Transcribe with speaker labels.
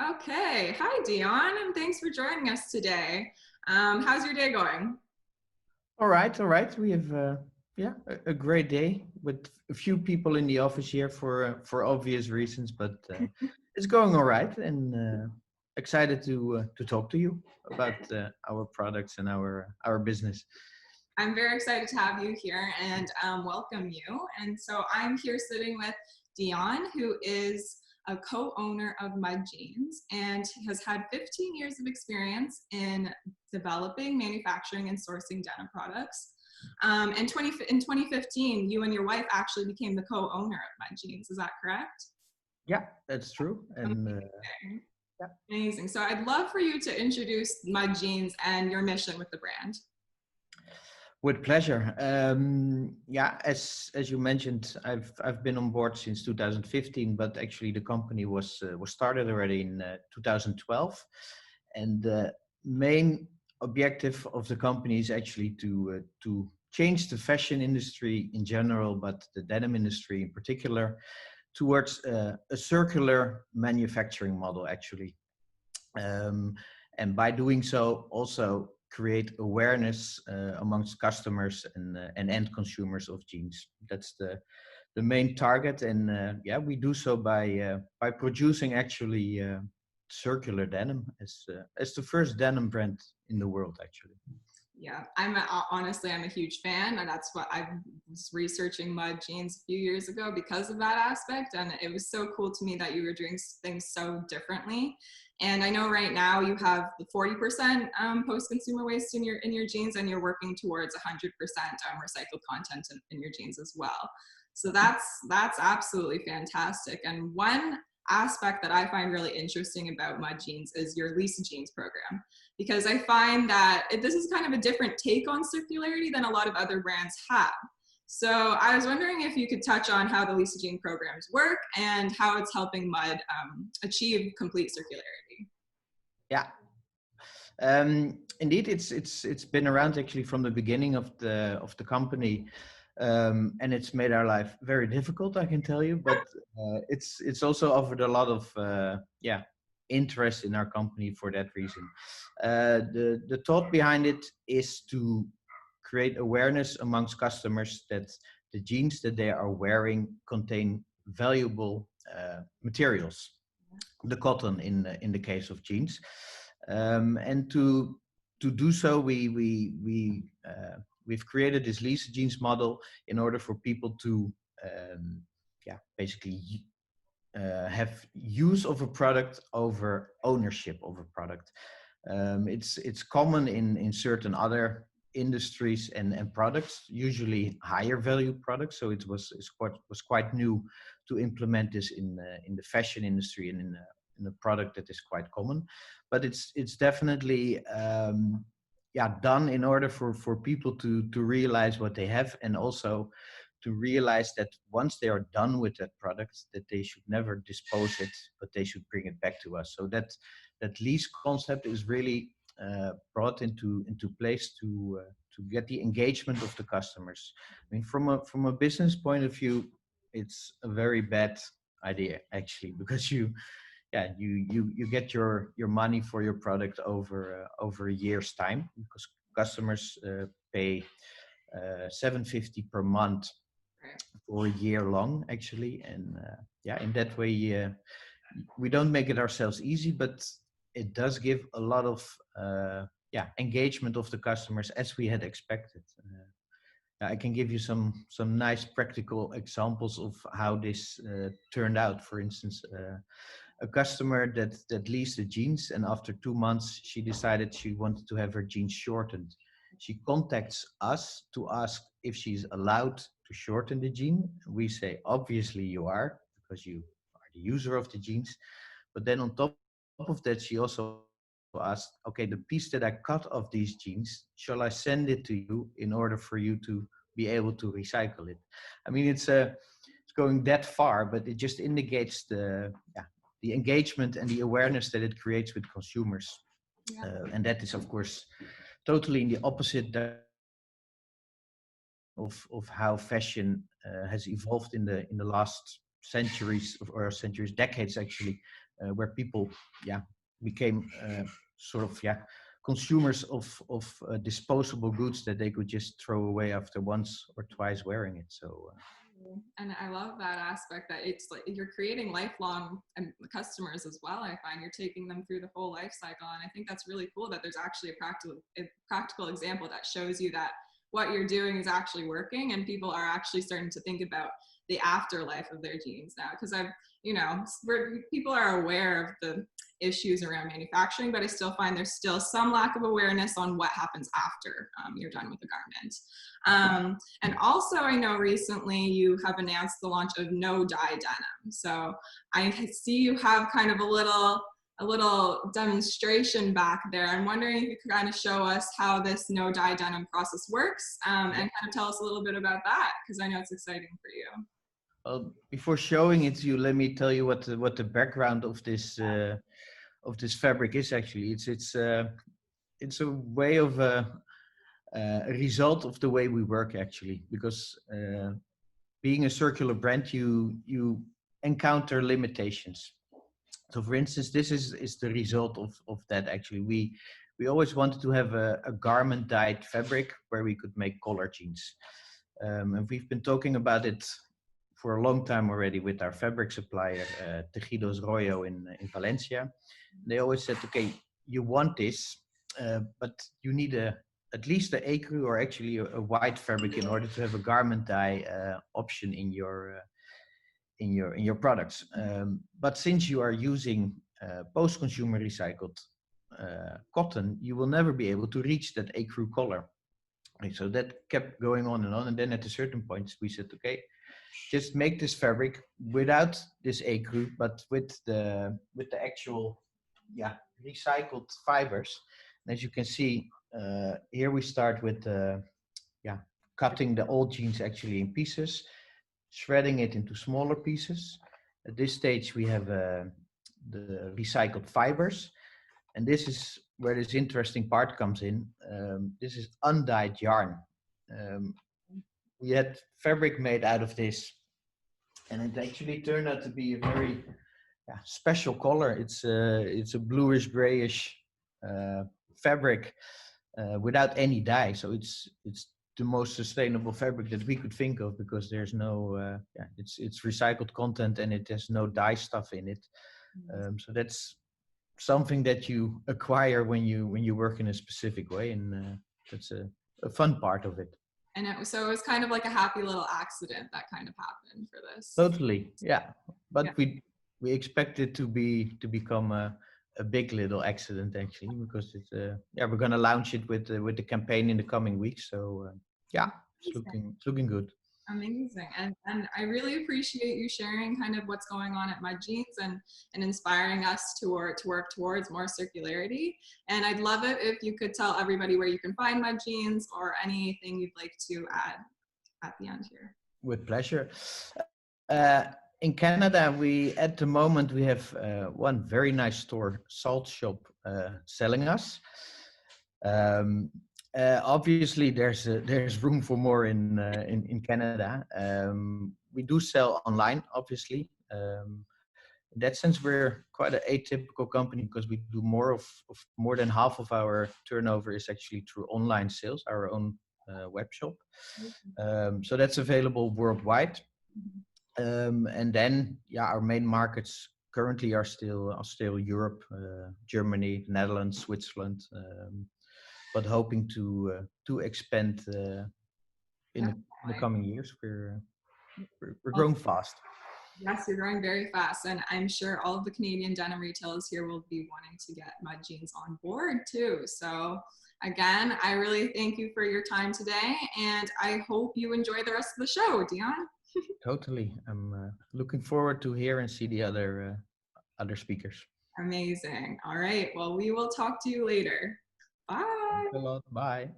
Speaker 1: Okay. Hi, Dion, and thanks for joining us today. How's your day going?
Speaker 2: All right, all right. We have a great day with a few people in the office here for obvious reasons, but it's going all right, and excited to talk to you about our products and our business.
Speaker 1: I'm very excited to have you here and welcome you. And so I'm here sitting with Dion, who is a co-owner of Mud Jeans and has had 15 years of experience in developing, manufacturing, and sourcing denim products. In 2015, you and your wife actually became the co-owner of Mud Jeans. Is that correct?
Speaker 2: Yeah, that's true, and
Speaker 1: Amazing.
Speaker 2: yeah,
Speaker 1: Amazing. So I'd love for you to introduce Mud Jeans and your mission with the brand.
Speaker 2: with pleasure. Yeah, as you mentioned, I've been on board since 2015, but actually the company was started already in 2012, and the main objective of the company is actually to change the fashion industry in general, but the denim industry in particular, towards a circular manufacturing model actually. um, and by doing so also create awareness amongst customers and end consumers of jeans. That's the main target, and yeah, we do so by producing actually circular denim as the first denim brand in the world actually.
Speaker 1: Yeah, honestly, I'm a huge fan, and that's what I was researching Mud Jeans a few years ago because of that aspect. And it was so cool to me that you were doing things so differently. And I know right now you have the 40% post-consumer waste in your jeans, and you're working towards 100% recycled content in your jeans as well. So that's absolutely fantastic. And one aspect that I find really interesting about Mud Jeans is your Lisa Jeans program, because I find that this is kind of a different take on circularity than a lot of other brands have. So I was wondering if you could touch on how the Lisa Jean programs work and how it's helping Mud achieve complete circularity.
Speaker 2: Yeah, indeed, it's been around actually from the beginning of the company, and it's made our life very difficult, I can tell you. But it's also offered a lot of yeah, interest in our company for that reason. The thought behind it is to create awareness amongst customers that the jeans that they are wearing contain valuable materials, the cotton in the case of jeans. And to do so, we've created this Lisa Jeans model in order for people to yeah, basically have use of a product over ownership of a product. It's common in certain other industries and products, usually higher value products. So was quite new to implement this in the fashion industry and in a product that is quite common. But it's definitely yeah, done in order for people to realize what they have, and also to realize that once they are done with that product, that they should never dispose it, but they should bring it back to us. So that lease concept is really brought into place to get the engagement of the customers. I mean, from a business point of view, it's a very bad idea actually, because you get your money for your product over a year's time, because customers pay 750 per month
Speaker 1: Right.
Speaker 2: for a year long actually. And yeah, in that way we don't make it ourselves easy, but it does give a lot of yeah, engagement of the customers as we had expected. I can give you some nice practical examples of how this turned out. For instance, a customer that leased the jeans, and after 2 months she decided she wanted to have her jeans shortened. She contacts us to ask if she's allowed to shorten the jean. We say obviously you are, because you are the user of the jeans. But then on top of that, she also asked, okay, the piece that I cut of these jeans, shall I send it to you in order for you to be able to recycle it? I mean, it's going that far, but it just indicates the engagement and the awareness that it creates with consumers.
Speaker 1: Yeah.
Speaker 2: And that is, of course, totally in the opposite of how fashion has evolved in the last centuries, or centuries, decades actually, where people, became sort of, consumers of disposable goods that they could just throw away after once or twice wearing it. So
Speaker 1: and I love that aspect that it's like you're creating lifelong customers as well. I find you're taking them through the whole life cycle, and I think that's really cool that there's actually a practical example that shows you that what you're doing is actually working, and people are actually starting to think about the afterlife of their jeans now. Because people are aware of the issues around manufacturing, but I still find there's still some lack of awareness on what happens after you're done with the garment. And also, I know recently you have announced the launch of No Dye Denim. So I see you have kind of a little demonstration back there. I'm wondering if you could kind of show us how this No Dye Denim process works, and kind of tell us a little bit about that, because I know it's exciting for you.
Speaker 2: Before showing it to you, let me tell you what the background of this fabric is. Actually, it's a way of a result of the way we work, actually, because being a circular brand, you encounter limitations. So, for instance, this is the result of that. Actually, we always wanted to have a garment dyed fabric where we could make color jeans, and we've been talking about it for a long time already with our fabric supplier, Tejidos Royo in Valencia. They always said, okay, you want this, but you need at least an ecru, or actually a white fabric, in order to have a garment dye option in your products. But since you are using post-consumer recycled cotton, you will never be able to reach that ecru color. And so that kept going on, and then at a certain point we said, okay, just make this fabric without this ecru, but with the actual recycled fibers. And as you can see, here we start with cutting the old jeans actually in pieces, shredding it into smaller pieces. At this stage we have the recycled fibers, and this is where this interesting part comes in. This is undyed yarn. We had fabric made out of this, and it actually turned out to be a very special color. It's a bluish grayish fabric without any dye. So it's the most sustainable fabric that we could think of, because there's no it's recycled content and it has no dye stuff in it. So that's something that you acquire when you work in a specific way, and that's a fun part of it.
Speaker 1: And so it was kind of like a happy little accident that kind of happened for this.
Speaker 2: Totally, yeah. But we expect it to become a big little accident, actually, because it's we're gonna launch it with the campaign in the coming weeks. So it's looking good.
Speaker 1: Amazing. And I really appreciate you sharing kind of what's going on at Mud Jeans and inspiring us to work towards more circularity. And I'd love it if you could tell everybody where you can find Mud Jeans, or anything you'd like to add at the end here.
Speaker 2: With pleasure. In Canada, at the moment we have one very nice store, Salt Shop, selling us. Obviously, there's room for more in Canada. We do sell online, obviously. In that sense, we're quite an atypical company, because we do more than half of our turnover is actually through online sales, our own web shop. So that's available worldwide. And then, our main markets currently are still Europe, Germany, Netherlands, Switzerland. But hoping to expand in the coming years. We're growing fast.
Speaker 1: Yes, you're growing very fast, and I'm sure all of the Canadian denim retailers here will be wanting to get Mud Jeans on board too. So again, I really thank you for your time today, and I hope you enjoy the rest of the show, Dion.
Speaker 2: Totally. I'm looking forward to hear and see the other speakers.
Speaker 1: Amazing. All right. Well, we will talk to you later. Bye.
Speaker 2: Thanks a lot. Bye.